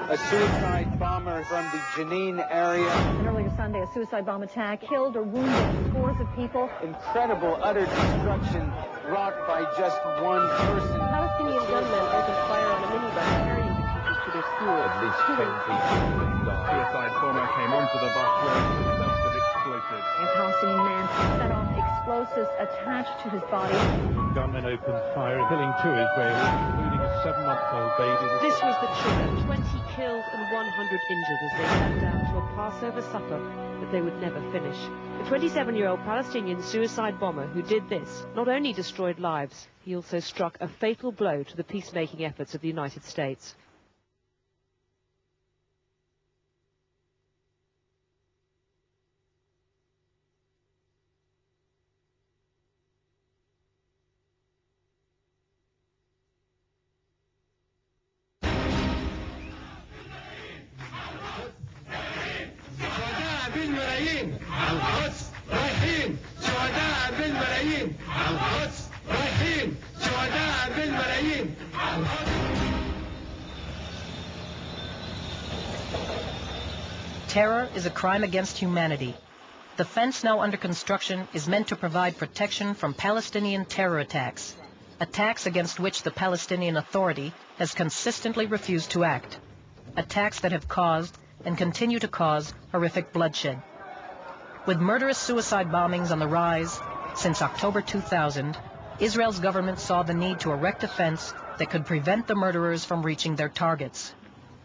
a suicide bomber from the Jenin area. And earlier Sunday, a suicide bomb attack killed or wounded scores of people. Incredible, utter destruction wrought by just one person. Palestinian gunmen opened fire on a minibus carrying the teachers to their school. At least 10 people died. Suicide bomber came onto the bus where it himself had exploded. A Palestinian man set off explosives attached to his body. Gunmen opened fire, killing 2 Israelis, including a 7-month-old baby. This was the trigger. 20 killed and 100 injured as they sat down to a Passover supper that they would never finish. The 27-year-old Palestinian suicide bomber who did this not only destroyed lives, he also struck a fatal blow to the peacemaking efforts of the United States. بالملايين القدس رايحين شهداء بالملايين القدس رايحين شهداء بالملايين Terror is a crime against humanity. The fence now under construction is meant to provide protection from Palestinian terror attacks, attacks against which the Palestinian Authority has consistently refused to act, attacks that have caused and continue to cause horrific bloodshed. With murderous suicide bombings on the rise since October 2000, Israel's government saw the need to erect a fence that could prevent the murderers from reaching their targets.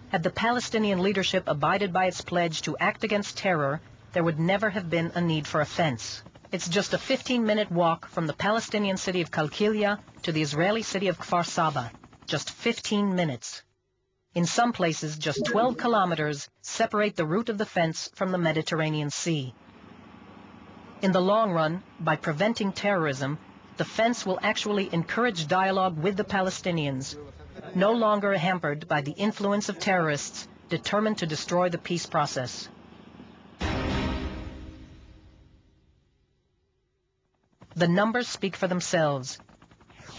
Had the Palestinian leadership abided by its pledge to act against terror, there would never have been a need for a fence. It's just a 15-minute walk from the Palestinian city of Qalqilia to the Israeli city of Kfar Saba. Just 15 minutes. In some places, just 12 kilometers separate the route of the fence from the Mediterranean Sea. In the long run, by preventing terrorism, the fence will actually encourage dialogue with the Palestinians, no longer hampered by the influence of terrorists determined to destroy the peace process. The numbers speak for themselves.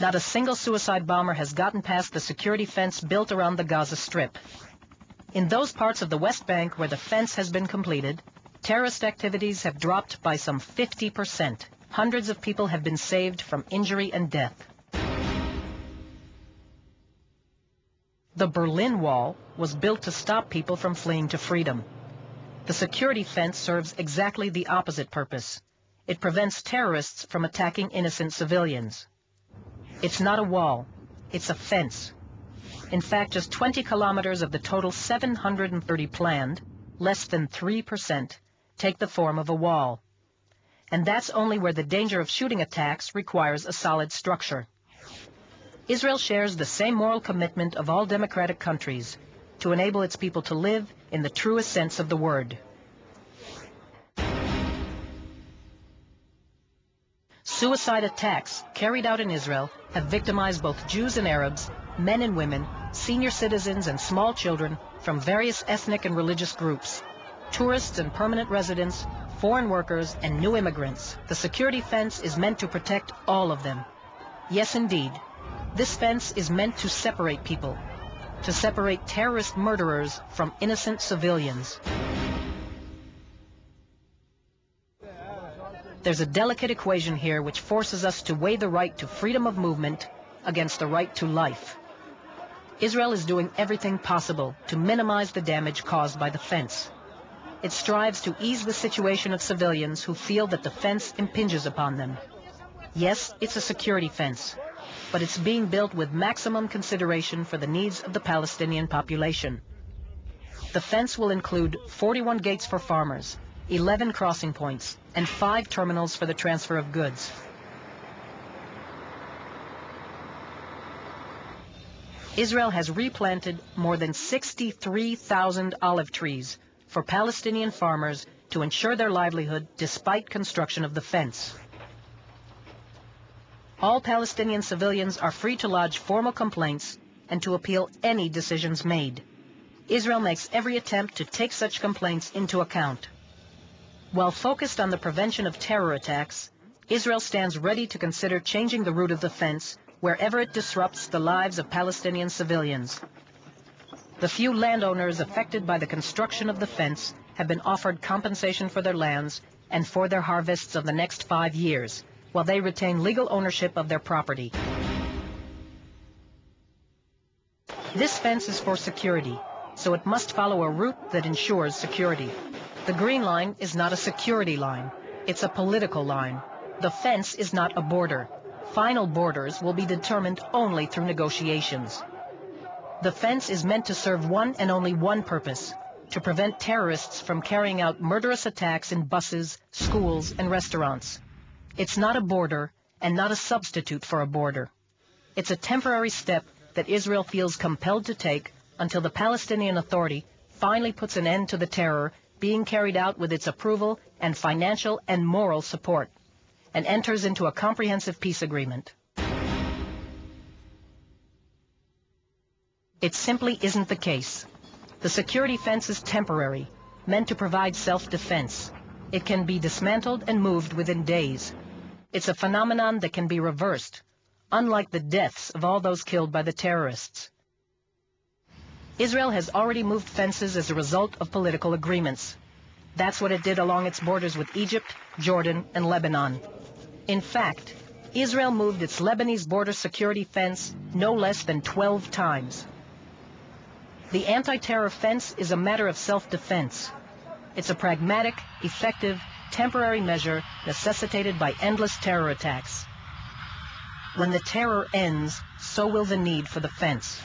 Not a single suicide bomber has gotten past the security fence built around the Gaza Strip. In those parts of the West Bank where the fence has been completed, terrorist activities have dropped by some 50%. Hundreds of people have been saved from injury and death. The Berlin Wall was built to stop people from fleeing to freedom. The security fence serves exactly the opposite purpose. It prevents terrorists from attacking innocent civilians. It's not a wall, it's a fence. In fact, just 20 kilometers of the total 730 planned, less than 3%, take the form of a wall. And that's only where the danger of shooting attacks requires a solid structure. Israel shares the same moral commitment of all democratic countries to enable its people to live in the truest sense of the word. Suicide attacks carried out in Israel have victimized both Jews and Arabs, men and women, senior citizens and small children from various ethnic and religious groups, tourists and permanent residents, foreign workers and new immigrants. The security fence is meant to protect all of them. Yes, indeed. This fence is meant to separate people, to separate terrorist murderers from innocent civilians. There's a delicate equation here which forces us to weigh the right to freedom of movement against the right to life. Israel is doing everything possible to minimize the damage caused by the fence. It strives to ease the situation of civilians who feel that the fence impinges upon them. Yes, it's a security fence, but it's being built with maximum consideration for the needs of the Palestinian population. The fence will include 41 gates for farmers, 11 crossing points, and 5 terminals for the transfer of goods. Israel has replanted more than 63,000 olive trees for Palestinian farmers to ensure their livelihood despite construction of the fence. All Palestinian civilians are free to lodge formal complaints and to appeal any decisions made. Israel makes every attempt to take such complaints into account. While focused on the prevention of terror attacks, Israel stands ready to consider changing the route of the fence wherever it disrupts the lives of Palestinian civilians. The few landowners affected by the construction of the fence have been offered compensation for their lands and for their harvests of the next 5 years, while they retain legal ownership of their property. This fence is for security, so it must follow a route that ensures security. The green line is not a security line. It's a political line. The fence is not a border. Final borders will be determined only through negotiations. The fence is meant to serve one and only one purpose: to prevent terrorists from carrying out murderous attacks in buses, schools, and restaurants. It's not a border and not a substitute for a border. It's a temporary step that Israel feels compelled to take until the Palestinian Authority finally puts an end to the terror being carried out with its approval and financial and moral support, and enters into a comprehensive peace agreement. It simply isn't the case. The security fence is temporary, meant to provide self-defense. It can be dismantled and moved within days. It's a phenomenon that can be reversed, unlike the deaths of all those killed by the terrorists. Israel has already moved fences as a result of political agreements. That's what it did along its borders with Egypt, Jordan, and Lebanon. In fact, Israel moved its Lebanese border security fence no less than 12 times. The anti-terror fence is a matter of self-defense. It's a pragmatic, effective, temporary measure necessitated by endless terror attacks. When the terror ends, so will the need for the fence.